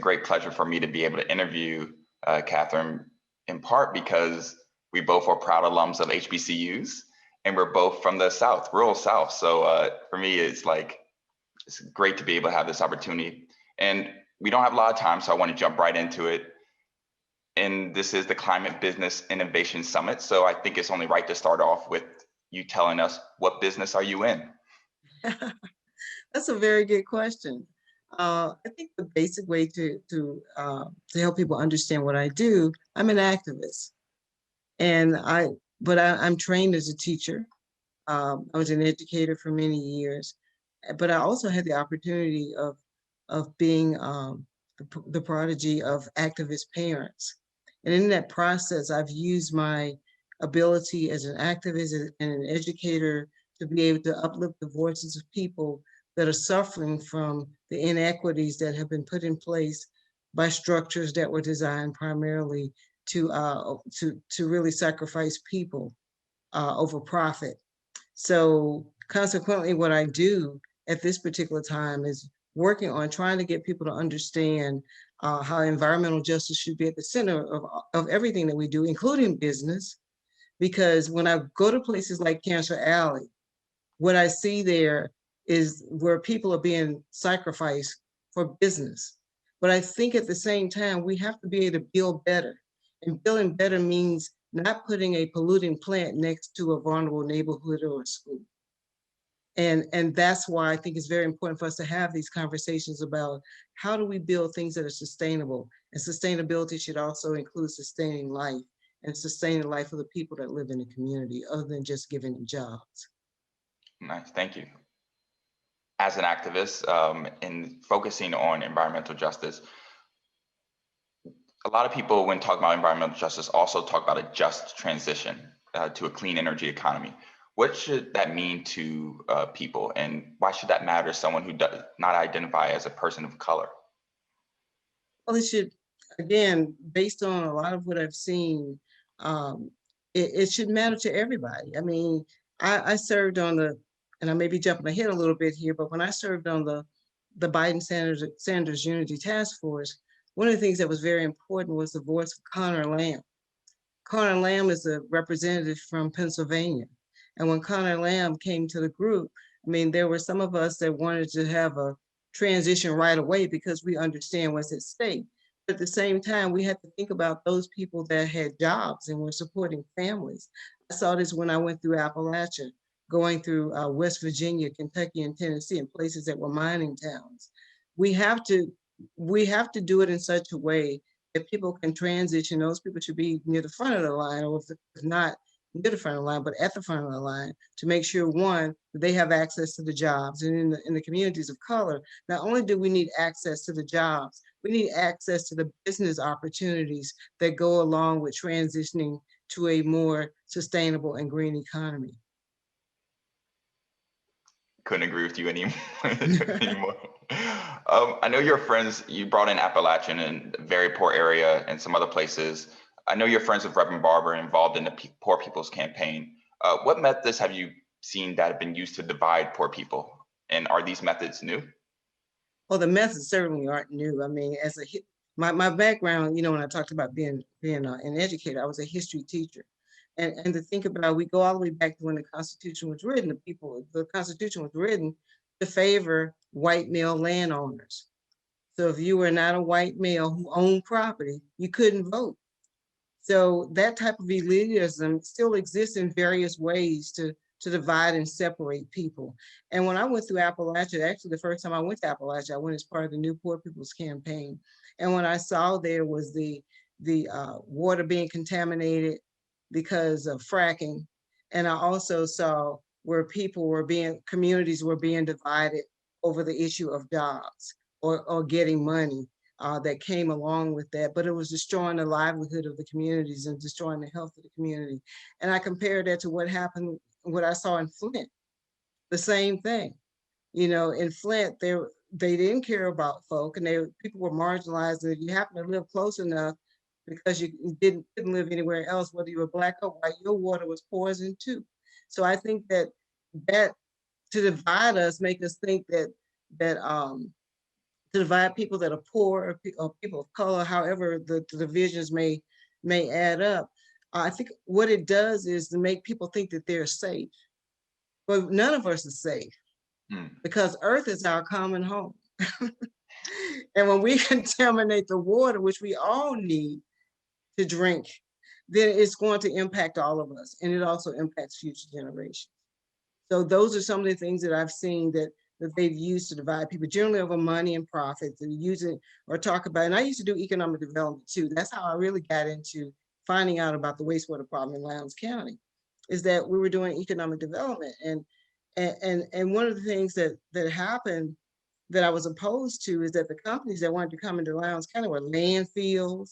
great pleasure for me to be able to interview Catherine, in part because we both are proud alums of HBCUs, and we're both from the South, rural South. So for me, it's great to be able to have this opportunity. And we don't have a lot of time, so I want to jump right into it. And this is the Climate Business Innovation Summit. So I think it's only right to start off with you telling us, what business are you in? That's a very good question. I think the basic way to help people understand what I do, I'm an activist, and I'm trained as a teacher. I was an educator for many years, but I also had the opportunity of being the prodigy of activist parents, and in that process, I've used my ability as an activist and an educator to be able to uplift the voices of people that are suffering from the inequities that have been put in place by structures that were designed primarily to really sacrifice people over profit. So consequently, what I do at this particular time is working on trying to get people to understand how environmental justice should be at the center of everything that we do, including business. Because when I go to places like Cancer Alley, what I see there is where people are being sacrificed for business. But I think at the same time, we have to be able to build better. And building better means not putting a polluting plant next to a vulnerable neighborhood or a school. And that's why I think it's very important for us to have these conversations about how do we build things that are sustainable. And sustainability should also include sustaining life and sustaining the life of the people that live in the community, other than just giving them jobs. Nice, thank you. As an activist in focusing on environmental justice, a lot of people, when talking about environmental justice, also talk about a just transition to a clean energy economy. What should that mean to people, and why should that matter to someone who does not identify as a person of color? Well, it should, again, based on a lot of what I've seen, it should matter to everybody. I mean, I served on and I may be jumping ahead a little bit here, but when I served on the Biden Sanders Unity Task Force, one of the things that was very important was the voice of Connor Lamb. Connor Lamb is a representative from Pennsylvania. And when Connor Lamb came to the group, I mean, there were some of us that wanted to have a transition right away because we understand what's at stake. But at the same time, we had to think about those people that had jobs and were supporting families. I saw this when I went through Appalachia, going through West Virginia, Kentucky, and Tennessee, and places that were mining towns. We have to do it in such a way that people can transition. Those people should be near the front of the line, or if not near the front of the line, but at the front of the line, to make sure, one, that they have access to the jobs. And in the communities of color, not only do we need access to the jobs, we need access to the business opportunities that go along with transitioning to a more sustainable and green economy. Couldn't agree with you anymore. I know your friends, you brought in Appalachian and very poor area and some other places. I know you're friends with Reverend Barber, involved in the Poor People's Campaign. What methods have you seen that have been used to divide poor people? And are these methods new? Well, the methods certainly aren't new. I mean, my background, when I talked about being an educator, I was a history teacher. And to think about, we go all the way back to when the Constitution was written. The Constitution was written to favor white male landowners. So if you were not a white male who owned property, you couldn't vote. So that type of elitism still exists in various ways to divide and separate people. And when I went through Appalachia, actually the first time I went to Appalachia, I went as part of the New Poor People's Campaign. And what I saw there was the water being contaminated because of fracking. And I also saw where communities were being divided over the issue of jobs or getting money that came along with that, but it was destroying the livelihood of the communities and destroying the health of the community. And I compared that to what I saw in Flint, the same thing. In Flint, they didn't care about folk, and people were marginalized. And if you happen to live close enough, because you couldn't live anywhere else, whether you were black or white, your water was poisoned too. So I think that to divide us, make us think that to divide people that are poor or people of color, however the divisions may add up. I think what it does is to make people think that they're safe. But none of us is safe because Earth is our common home. And when we contaminate the water, which we all need to drink, then it's going to impact all of us. And it also impacts future generations. So those are some of the things that I've seen that they've used to divide people, generally over money and profits, and use it or talk about. And I used to do economic development too. That's how I really got into finding out about the wastewater problem in Lowndes County, is that we were doing economic development. And one of the things that happened that I was opposed to is that the companies that wanted to come into Lowndes County were landfills.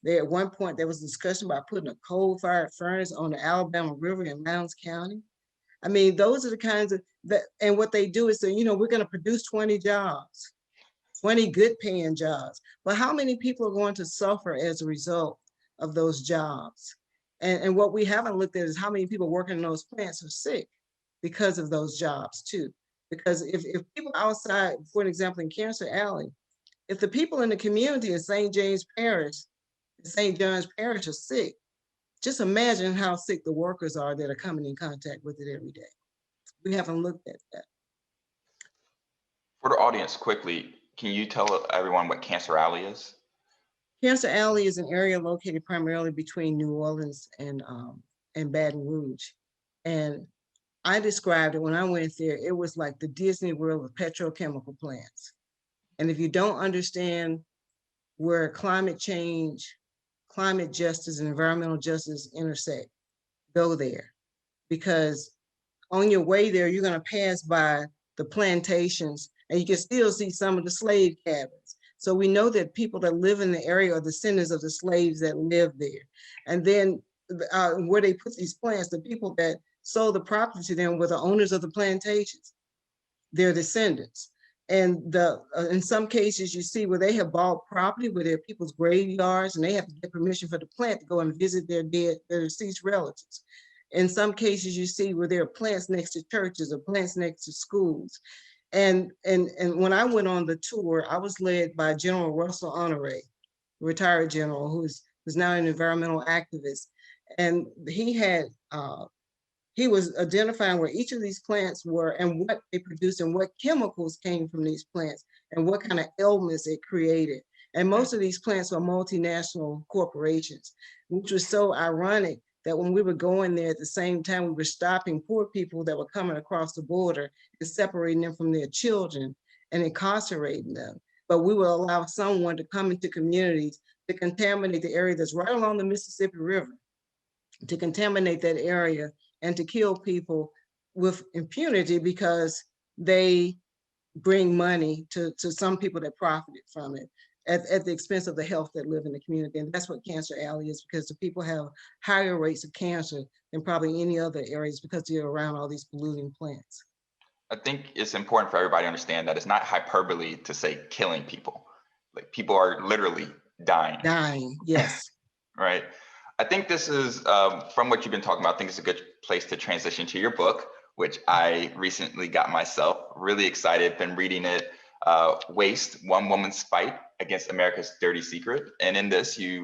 There at one point there was discussion about putting a coal-fired furnace on the Alabama River in Lowndes County. I mean, those are the kinds of that, and what they do is say, we're going to produce 20 jobs, 20 good paying jobs. But how many people are going to suffer as a result of those jobs? And what we haven't looked at is how many people working in those plants are sick because of those jobs too. Because if people outside, for an example, in Cancer Alley, if the people in the community in St. James Parish, St. John's Parish are sick, just imagine how sick the workers are that are coming in contact with it every day. We haven't looked at that. For the audience, quickly, can you tell everyone what Cancer Alley is? Cancer Alley is an area located primarily between New Orleans and Baton Rouge. And I described it when I went there, it was like the Disney World of petrochemical plants. And if you don't understand where climate change, climate justice, and environmental justice intersect, go there. Because on your way there, you're going to pass by the plantations and you can still see some of the slave cabins. So we know that people that live in the area are descendants of the slaves that lived there. And then where they put these plants, the people that sold the property to them were the owners of the plantations, their descendants. And in some cases, you see where they have bought property where there are people's graveyards, and they have to get permission for the plant to go and visit their deceased relatives. In some cases, you see where there are plants next to churches or plants next to schools. And when I went on the tour, I was led by General Russell Honore, retired general, who's now an environmental activist. And he was identifying where each of these plants were and what they produced and what chemicals came from these plants and what kind of ailments it created. And most of these plants were multinational corporations, which was so ironic that when we were going there at the same time, we were stopping poor people that were coming across the border and separating them from their children and incarcerating them. But we would allow someone to come into communities to contaminate the area that's right along the Mississippi River, to contaminate that area and to kill people with impunity because they bring money to some people that profited from it at the expense of the health that live in the community. And that's what Cancer Alley is, because the people have higher rates of cancer than probably any other areas because they're around all these polluting plants. I think it's important for everybody to understand that it's not hyperbole to say killing people. Like, people are literally dying. Dying, yes. Right. I think this is, from what you've been talking about, I think it's a good place to transition to your book, which I recently got myself. Really excited, been reading it, Waste, One Woman's Fight Against America's Dirty Secret. And in this, you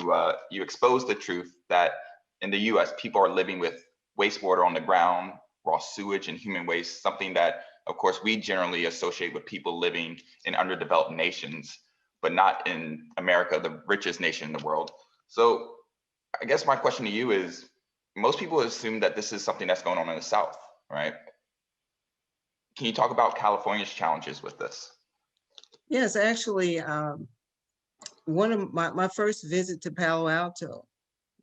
expose the truth that in the US, people are living with wastewater on the ground, raw sewage and human waste, something that, of course, we generally associate with people living in underdeveloped nations, but not in America, the richest nation in the world. So I guess my question to you is, most people assume that this is something that's going on in the South, right? Can you talk about California's challenges with this? Yes, actually, one of my first visit to Palo Alto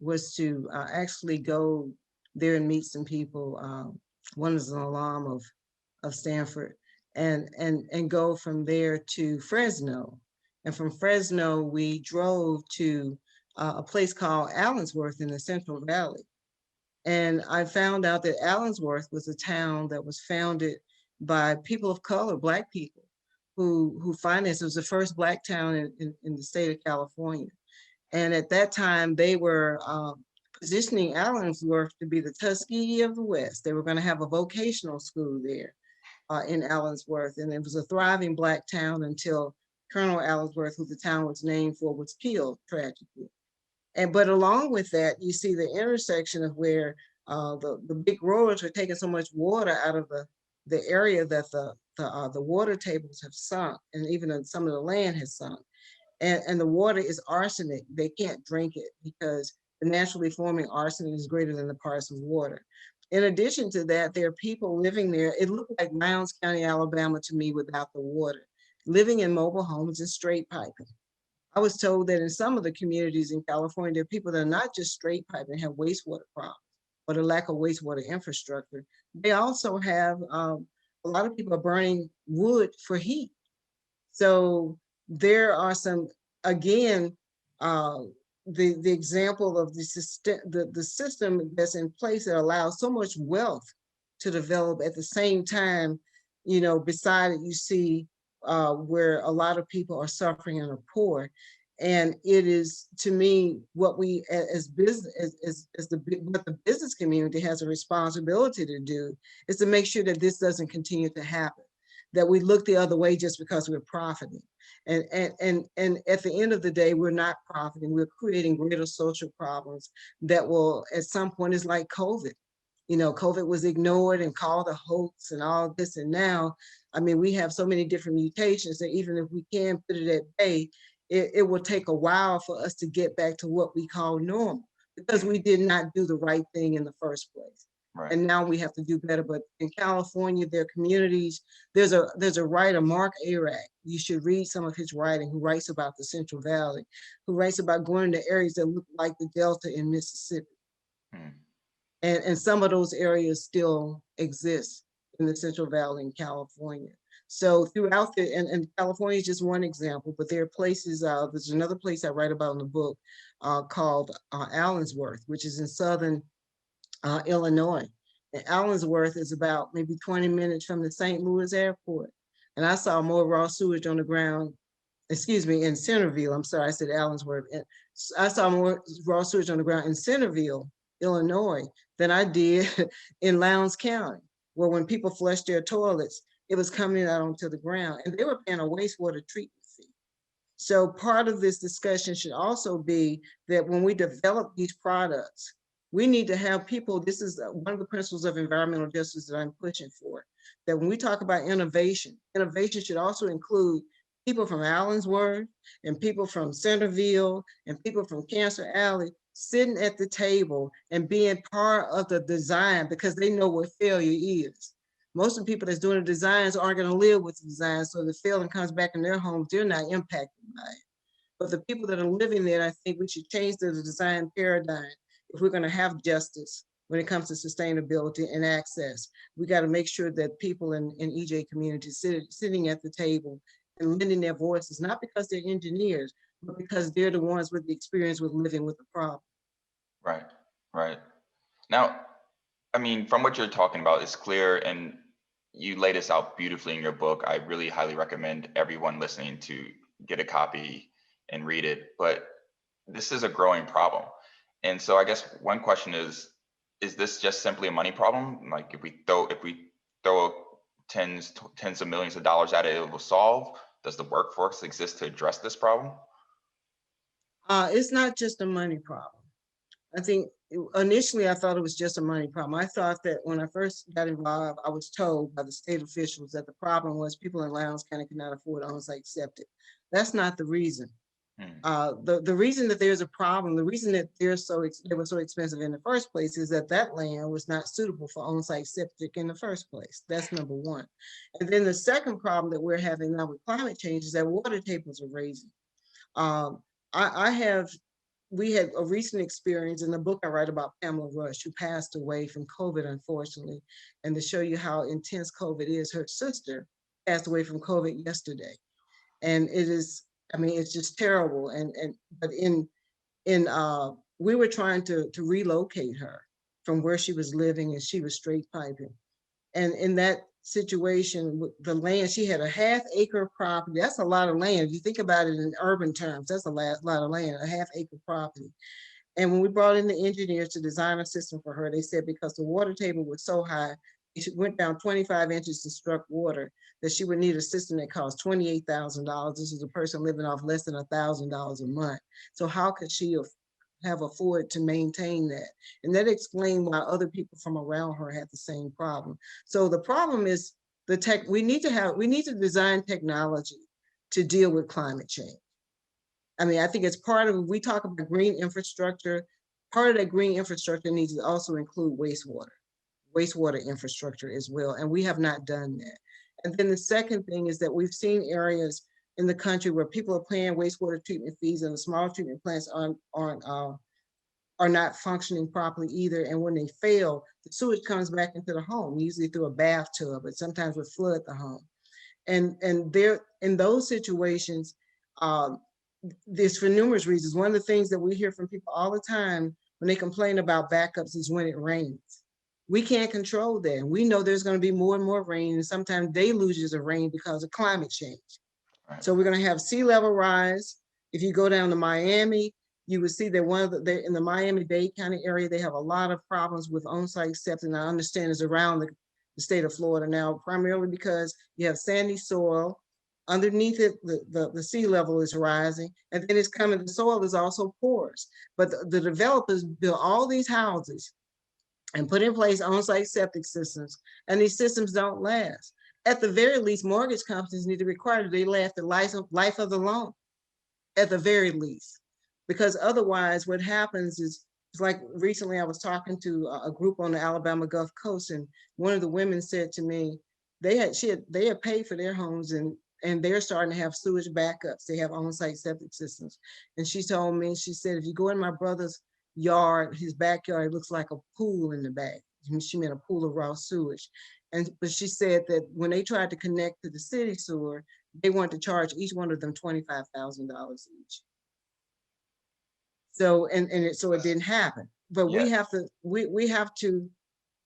was to actually go there and meet some people. One is an alum of Stanford, and go from there to Fresno. And from Fresno, we drove to a place called Allensworth in the Central Valley. And I found out that Allensworth was a town that was founded by people of color, Black people, who financed. It was the first Black town in the state of California. And at that time, they were positioning Allensworth to be the Tuskegee of the West. They were going to have a vocational school there in Allensworth. And it was a thriving Black town until Colonel Allensworth, who the town was named for, was killed tragically. But along with that, you see the intersection of where the big growers were taking so much water out of the area that the water tables have sunk, and even some of the land has sunk. And the water is arsenic. They can't drink it because the naturally forming arsenic is greater than the parts of water. In addition to that, there are people living there. It looked like Lowndes County, Alabama to me without the water, living in mobile homes and straight piping. I was told that in some of the communities in California, there are people that are not just straight piping, have wastewater problems or the lack of wastewater infrastructure. They also have a lot of people are burning wood for heat. So there are some, again, uh, the example of the system that's in place that allows so much wealth to develop at the same time, beside it, you see where a lot of people are suffering and are poor. And it is, to me, what we as business, what the business community has a responsibility to do is to make sure that this doesn't continue to happen, that we look the other way just because we're profiting. And at the end of the day, we're not profiting. We're creating greater social problems that will, at some point, is like COVID. COVID was ignored and called a hoax and all this. And now, I mean, we have so many different mutations that even if we can put it at bay, it will take a while for us to get back to what we call normal because we did not do the right thing in the first place. Right. And now we have to do better. But in California, there are communities. There's a writer, Mark Arack. You should read some of his writing, who writes about the Central Valley, who writes about going to areas that look like the Delta in Mississippi. And some of those areas still exist in the Central Valley in California. So throughout and California is just one example, but there are places, there's another place I write about in the book called Allensworth, which is in southern Illinois. And Allensworth is about maybe 20 minutes from the St. Louis airport. And I saw more raw sewage on the ground, in Centerville. I'm sorry, I said Allensworth. And I saw more raw sewage on the ground in Centerville, Illinois, than I did in Lowndes County, where when people flushed their toilets, it was coming out onto the ground, and they were paying a wastewater treatment fee. So part of this discussion should also be that when we develop these products, we need to have people, this is one of the principles of environmental justice that I'm pushing for, that when we talk about innovation, innovation should also include people from Allensworth and people from Centerville and people from Cancer Alley sitting at the table and being part of the design because they know what failure is. Most of the people that's doing the designs aren't going to live with the design, so the failing comes back in their homes, they're not impacted by it. But the people that are living there, I think we should change the design paradigm if we're going to have justice when it comes to sustainability and access. We got to make sure that people in EJ communities sitting at the table and lending their voices, not because they're engineers, but because they're the ones with the experience with living with the problem. Right, right. Now, I mean, from what you're talking about, it's clear, and you lay this out beautifully in your book. I really highly recommend everyone listening to get a copy and read it. But this is a growing problem. And so I guess one question is this just simply a money problem? Like if we throw tens of millions of dollars at it, it will solve? Does the workforce exist to address this problem? It's not just a money problem. I think initially I thought it was just a money problem. I thought that when I first got involved, I was told by the state officials that the problem was people in Lowndes County could not afford on-site septic. That's not the reason. The reason that there's a problem, the reason that they were so expensive in the first place is that land was not suitable for on-site septic in the first place. That's number one. And then the second problem that we're having now with climate change is that water tables are raising. We had a recent experience in the book I write about Pamela Rush, who passed away from COVID, unfortunately. And to show you how intense COVID is, her sister passed away from COVID yesterday. And it is, I mean, it's just terrible. But we were trying to relocate her from where she was living, and she was straight piping. And in that situation, with the land, she had a half-acre property. That's a lot of land. If you think about it in urban terms, that's a lot of land, a half-acre property. And when we brought in the engineers to design a system for her, they said because the water table was so high, she went down 25 inches and struck water, that she would need a system that cost $28,000. This is a person living off less than $1,000 a month. So how could she have afforded to maintain that? And that explained why other people from around her had the same problem. So the problem is we need to design technology to deal with climate change. I mean, I think it's part of, we talk about green infrastructure, part of that green infrastructure needs to also include wastewater infrastructure as well. And we have not done that. And then the second thing is that we've seen areas in the country where people are paying wastewater treatment fees and the small treatment plants are not functioning properly either. And when they fail, the sewage comes back into the home, usually through a bathtub, but sometimes would flood the home. And there, in those situations, this for numerous reasons. One of the things that we hear from people all the time when they complain about backups is when it rains. We can't control that. And we know there's going to be more and more rain, and sometimes deluges of rain because of climate change. Right. So we're going to have sea level rise. If you go down to Miami, you would see that in the Miami-Dade County area, they have a lot of problems with on-site septic. And I understand it's around the state of Florida now, primarily because you have sandy soil. Underneath it, the sea level is rising, and then it's coming, the soil is also porous. But the developers built all these houses and put in place on-site septic systems, and these systems don't last. At the very least, mortgage companies need to require that they last the life of the loan, at the very least. Because otherwise, what happens is, it's like recently I was talking to a group on the Alabama Gulf Coast, and one of the women said to me, they had paid for their homes, and they're starting to have sewage backups. They have on-site septic systems. And she told me, she said, if you go in my brother's yard, his backyard, it looks like a pool in the back. She meant a pool of raw sewage. But she said that when they tried to connect to the city sewer, they wanted to charge each one of them $25,000 each. So, so it didn't happen. But we have to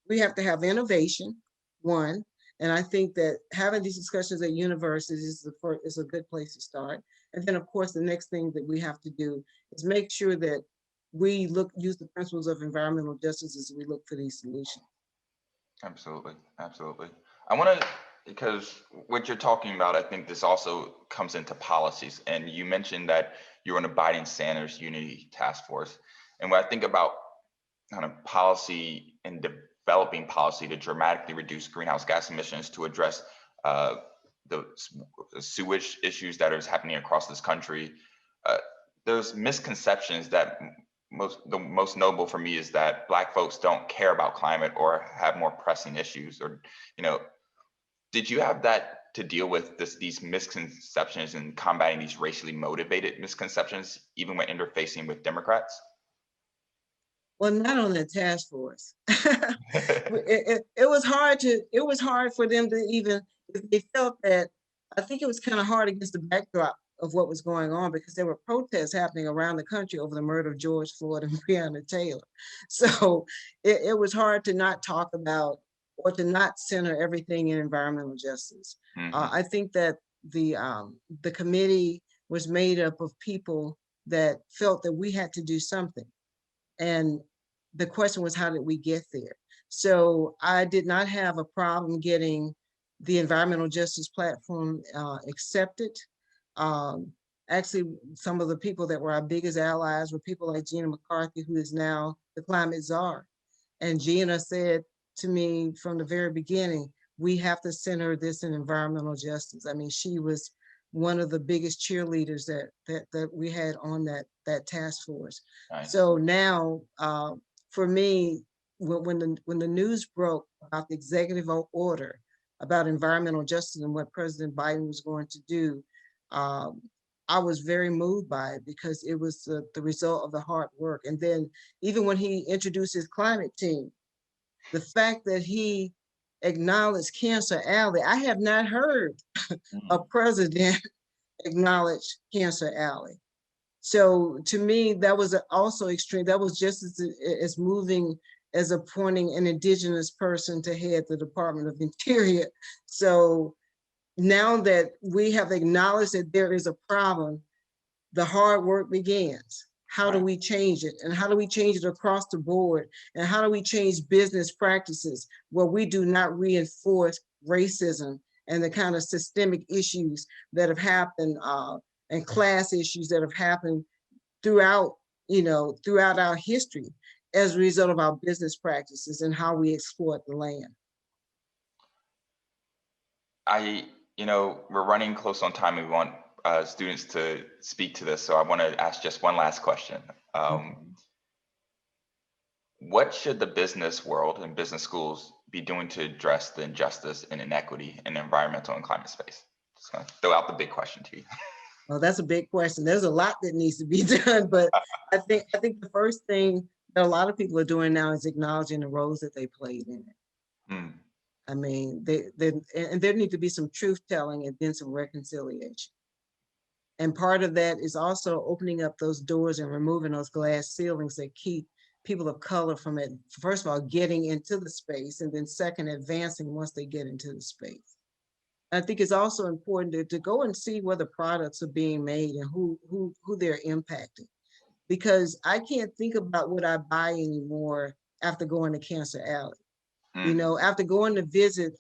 have innovation, one. And I think that having these discussions at universities is a good place to start. And then, of course, the next thing that we have to do is make sure that we use the principles of environmental justice as we look for these solutions. Absolutely, absolutely. I want to, because what you're talking about, I think this also comes into policies. And you mentioned that you're on a Biden Sanders Unity Task Force. And when I think about kind of policy and developing policy to dramatically reduce greenhouse gas emissions to address the sewage issues that is happening across this country, there's misconceptions that the most notable for me is that Black folks don't care about climate or have more pressing issues. Or, did you have that to deal with these misconceptions and combating these racially motivated misconceptions, even when interfacing with Democrats? Well, not on the task force. it was hard for them to even, they felt that, I think it was kind of hard against the backdrop of what was going on, because there were protests happening around the country over the murder of George Floyd and Breonna Taylor. So it was hard to not talk about, or to not center everything in environmental justice. Mm-hmm. I think that the committee was made up of people that felt that we had to do something. And the question was, how did we get there? So I did not have a problem getting the environmental justice platform accepted. Actually, some of the people that were our biggest allies were people like Gina McCarthy, who is now the climate czar. And Gina said to me from the very beginning, we have to center this in environmental justice. I mean, she was one of the biggest cheerleaders that we had on that task force. Nice. So now, for me, when the news broke about the executive order about environmental justice and what President Biden was going to do, I was very moved by it, because it was the result of the hard work. And then even when he introduced his climate team, the fact that he acknowledged Cancer Alley, I have not heard a president acknowledge Cancer Alley. So to me, that was also extreme. That was just as moving as appointing an indigenous person to head the Department of Interior. So now that we have acknowledged that there is a problem, the hard work begins. how do we change it? And how do we change it across the board? And how do we change business practices where we do not reinforce racism and the kind of systemic issues that have happened and class issues that have happened throughout, throughout our history as a result of our business practices and how we exploit the land. We're running close on time and we want students to speak to this. So I want to ask just one last question. What should the business world and business schools be doing to address the injustice and inequity in the environmental and climate space? Just gonna throw out the big question to you. Well, that's a big question. There's a lot that needs to be done, but I think the first thing that a lot of people are doing now is acknowledging the roles that they played in it. I mean, and there need to be some truth telling and then some reconciliation. And part of that is also opening up those doors and removing those glass ceilings that keep people of color from it, first of all, getting into the space, and then second, advancing once they get into the space. I think it's also important to go and see where the products are being made and who they're impacting. Because I can't think about what I buy anymore after going to Cancer Alley. After going to visit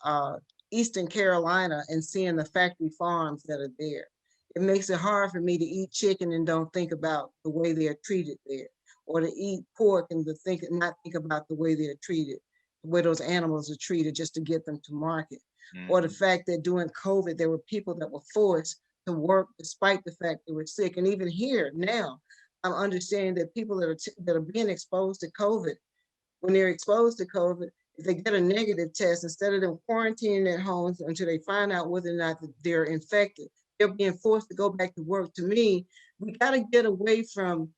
Eastern Carolina and seeing the factory farms that are there, it makes it hard for me to eat chicken and don't think about the way they're treated there, or to eat pork and not think about the way they're treated, the way those animals are treated just to get them to market. Or the fact that during COVID, there were people that were forced to work despite the fact they were sick. And even here now, I'm understanding that people that are being exposed to COVID, when they're exposed to COVID, if they get a negative test, instead of them quarantining at home until they find out whether or not they're infected, they're being forced to go back to work. To me, we got to get away from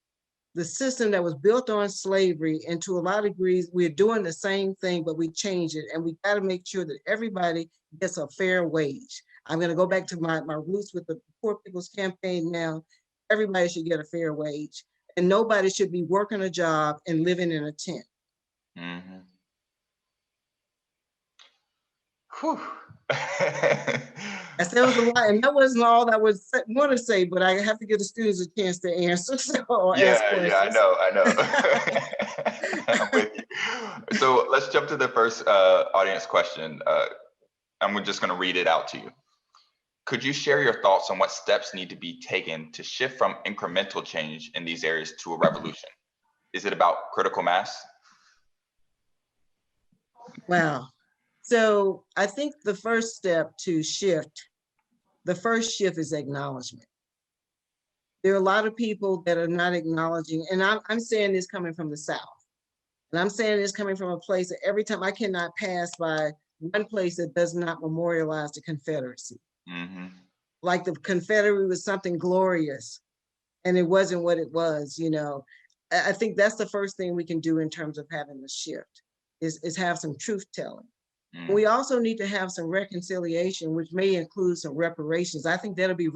the system that was built on slavery, and to a lot of degrees, we're doing the same thing, but we change it. And we got to make sure that everybody gets a fair wage. I'm going to go back to my roots with the Poor People's Campaign now. Everybody should get a fair wage, and nobody should be working a job and living in a tent. Whew. That was a lot, and that wasn't all I would want to say, but I have to give the students a chance to answer. Ask questions. I know. I'm with you. So let's jump to the first audience question. I'm just going to read it out to you. Could you share your thoughts on what steps need to be taken to shift from incremental change in these areas to a revolution? Is it about critical mass? Wow. So I think the first step to shift, the first shift is acknowledgement. There are a lot of people that are not acknowledging, and I'm saying this coming from the South. And I'm saying this coming from a place that every time I cannot pass by one place that does not memorialize the Confederacy. Like the Confederacy was something glorious, and it wasn't what it was, I think that's the first thing we can do in terms of having a shift, is have some truth telling. We also need to have some reconciliation, which may include some reparations. I think that'll be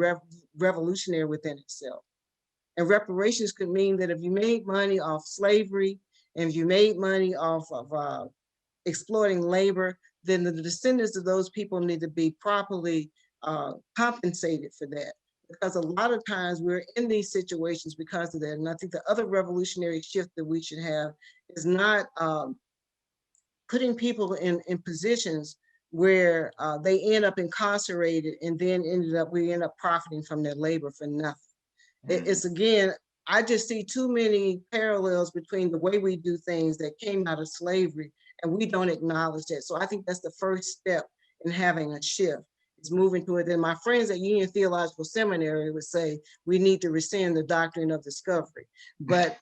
revolutionary within itself. And reparations could mean that if you made money off slavery, and if you made money off of exploiting labor, then the descendants of those people need to be properly compensated for that. Because a lot of times we're in these situations because of that. And I think the other revolutionary shift that we should have is not putting people in positions where they end up incarcerated, and then we end up profiting from their labor for nothing. It's again, I just see too many parallels between the way we do things that came out of slavery, and we don't acknowledge that. So I think that's the first step in having a shift. It's moving to it. And my friends at Union Theological Seminary would say we need to rescind the doctrine of discovery, but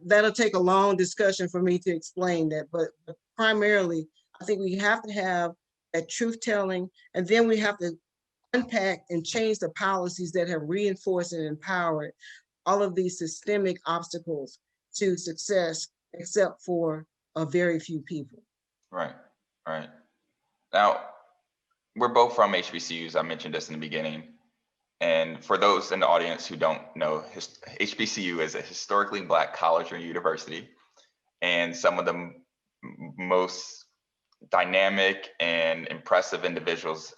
that'll take a long discussion for me to explain that. But primarily, I think we have to have that truth telling, and then we have to unpack and change the policies that have reinforced and empowered all of these systemic obstacles to success, except for a very few people. Right. Now, we're both from HBCUs. I mentioned this in the beginning. And for those in the audience who don't know, HBCU is a historically Black college or university. And some of the most dynamic and impressive individuals,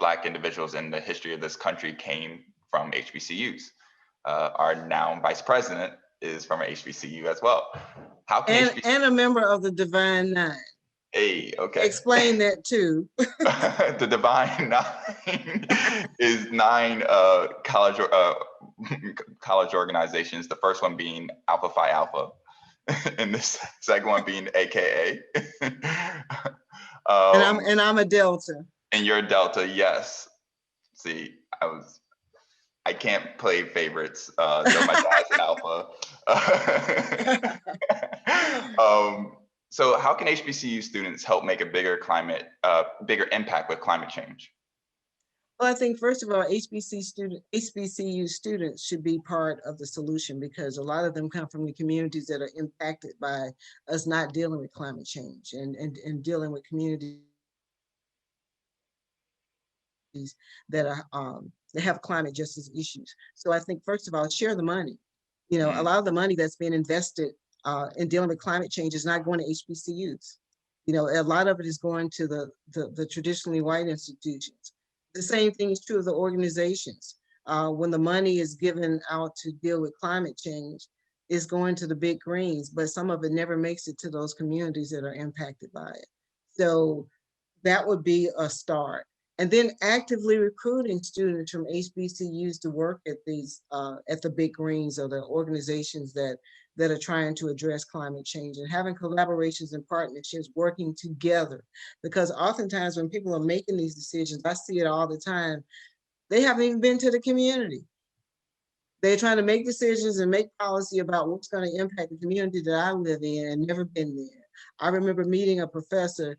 Black individuals in the history of this country came from HBCUs. our now vice president is from an HBCU as well. How can HBCU? And a member of the Divine Nine. Hey, okay. Explain that too. The Divine Nine is 9 college organizations. The first one being Alpha Phi Alpha, and the second one being AKA. And I'm a Delta. And you're a Delta, yes. See, I can't play favorites, though my dad's an Alpha. So how can HBCU students help make a bigger impact with climate change? Well, I think first of all, HBCU students should be part of the solution, because a lot of them come from the communities that are impacted by us not dealing with climate change and dealing with communities that are that have climate justice issues. So I think first of all, share the money. You know, a lot of the money that's being invested in dealing with climate change is not going to HBCUs. You know, a lot of it is going to the traditionally white institutions. The same thing is true of the organizations. When the money is given out to deal with climate change, it's going to the big greens, but some of it never makes it to those communities that are impacted by it. So that would be a start. And then actively recruiting students from HBCUs to work at these at the big greens or the organizations that are trying to address climate change, and having collaborations and partnerships, working together. Because oftentimes when people are making these decisions, I see it all the time, they haven't even been to the community. They're trying to make decisions and make policy about what's going to impact the community that I live in and never been there. I remember meeting a professor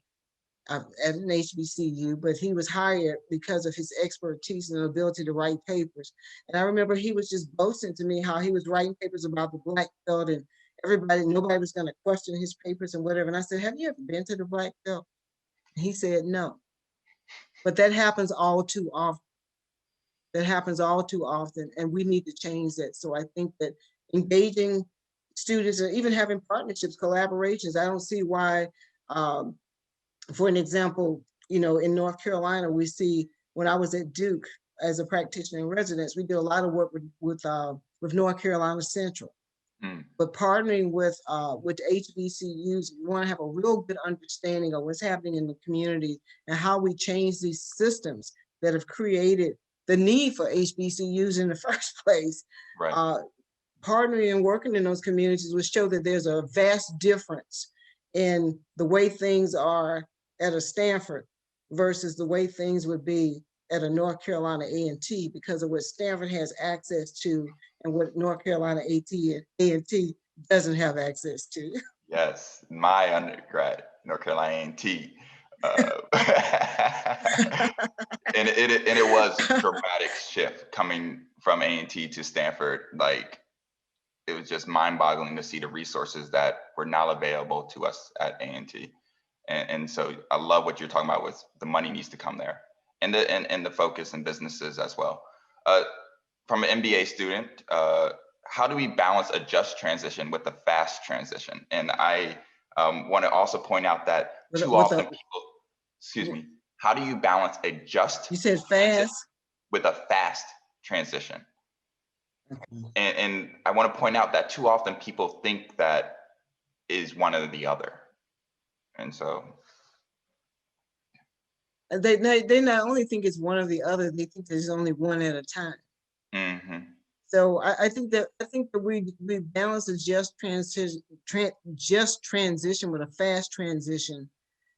at an HBCU, but he was hired because of his expertise and ability to write papers. And I remember he was just boasting to me how he was writing papers about the Black Belt, and nobody was going to question his papers and whatever. And I said, have you ever been to the Black Belt? And he said, no. But that happens all too often. That happens all too often, and we need to change that. So I think that engaging students or even having partnerships, collaborations, I don't see why, for an example, you know, in North Carolina, we see, when I was at Duke as a practitioner in residence, we did a lot of work with North Carolina Central. But partnering with HBCUs, you want to have a real good understanding of what's happening in the community and how we change these systems that have created the need for HBCUs in the first place. Right. Partnering and working in those communities will show that there's a vast difference in the way things are at a Stanford versus the way things would be at a North Carolina A&T, because of what Stanford has access to and what North Carolina A&T doesn't have access to. Yes, my undergrad, North Carolina A&T. And it was a dramatic shift coming from A&T to Stanford. Like, it was just mind-boggling to see the resources that were now available to us at A&T. And so I love what you're talking about with the money needs to come there, and the focus in businesses as well. From an MBA student, how do we balance a just transition with a fast transition? And I want to also point out that too often people, excuse me, how do you balance a just You said fast with a fast transition? And I want to point out that too often people think that is one or the other. And so they not only think it's one or the other, they think there's only one at a time. Mm-hmm. So I think that we balance a just transition with a fast transition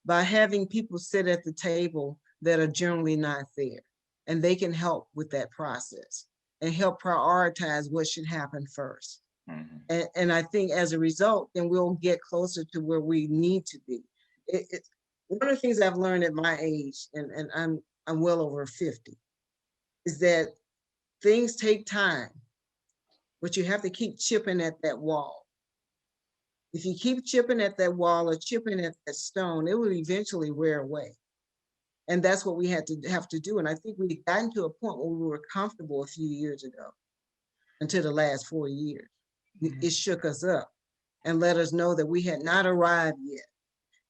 by having people sit at the table that are generally not there, and they can help with that process and help prioritize what should happen first. Mm-hmm. And I think as a result, then we'll get closer to where we need to be. One of the things I've learned at my age, and I'm well over 50, is that things take time, but you have to keep chipping at that wall. If you keep chipping at that wall or chipping at that stone, it will eventually wear away. And that's what we have to do. And I think we've gotten to a point where we were comfortable a few years ago, until the last 4 years. Mm-hmm. It shook us up and let us know that we had not arrived yet.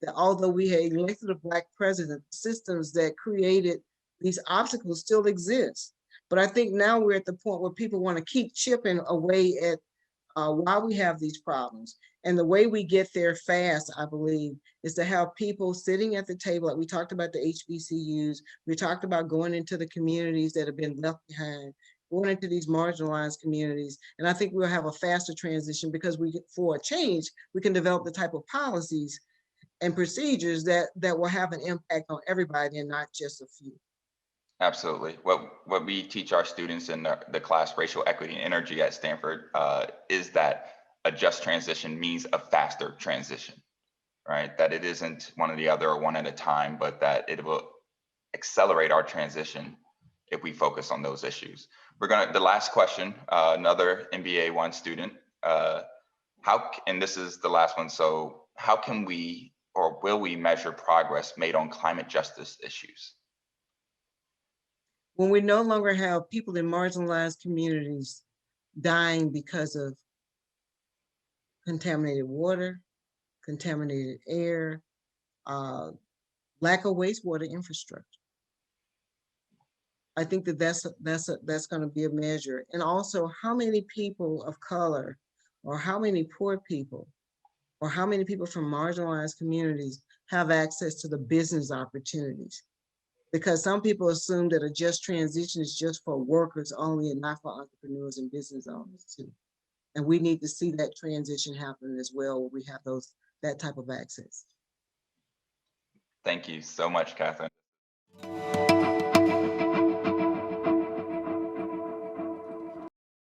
That although we had elected a Black president, systems that created these obstacles still exist. But I think now we're at the point where people want to keep chipping away at why we have these problems. And the way we get there fast, I believe, is to have people sitting at the table. Like we talked about the HBCUs, we talked about going into the communities that have been left behind, going into these marginalized communities. And I think we'll have a faster transition because for a change, we can develop the type of policies and procedures that will have an impact on everybody and not just a few. Absolutely. What we teach our students in the class Racial Equity and Energy at Stanford is that a just transition means a faster transition, right? That it isn't one or the other or one at a time, but that it will accelerate our transition if we focus on those issues. The last question, another MBA 1 student, and this is the last one, so how can we or will we measure progress made on climate justice issues? When we no longer have people in marginalized communities dying because of contaminated water, contaminated air, lack of wastewater infrastructure. I think that's going to be a measure. And also how many people of color or how many poor people or how many people from marginalized communities have access to the business opportunities. Because some people assume that a just transition is just for workers only and not for entrepreneurs and business owners too. And we need to see that transition happen as well, where we have that type of access. Thank you so much, Catherine.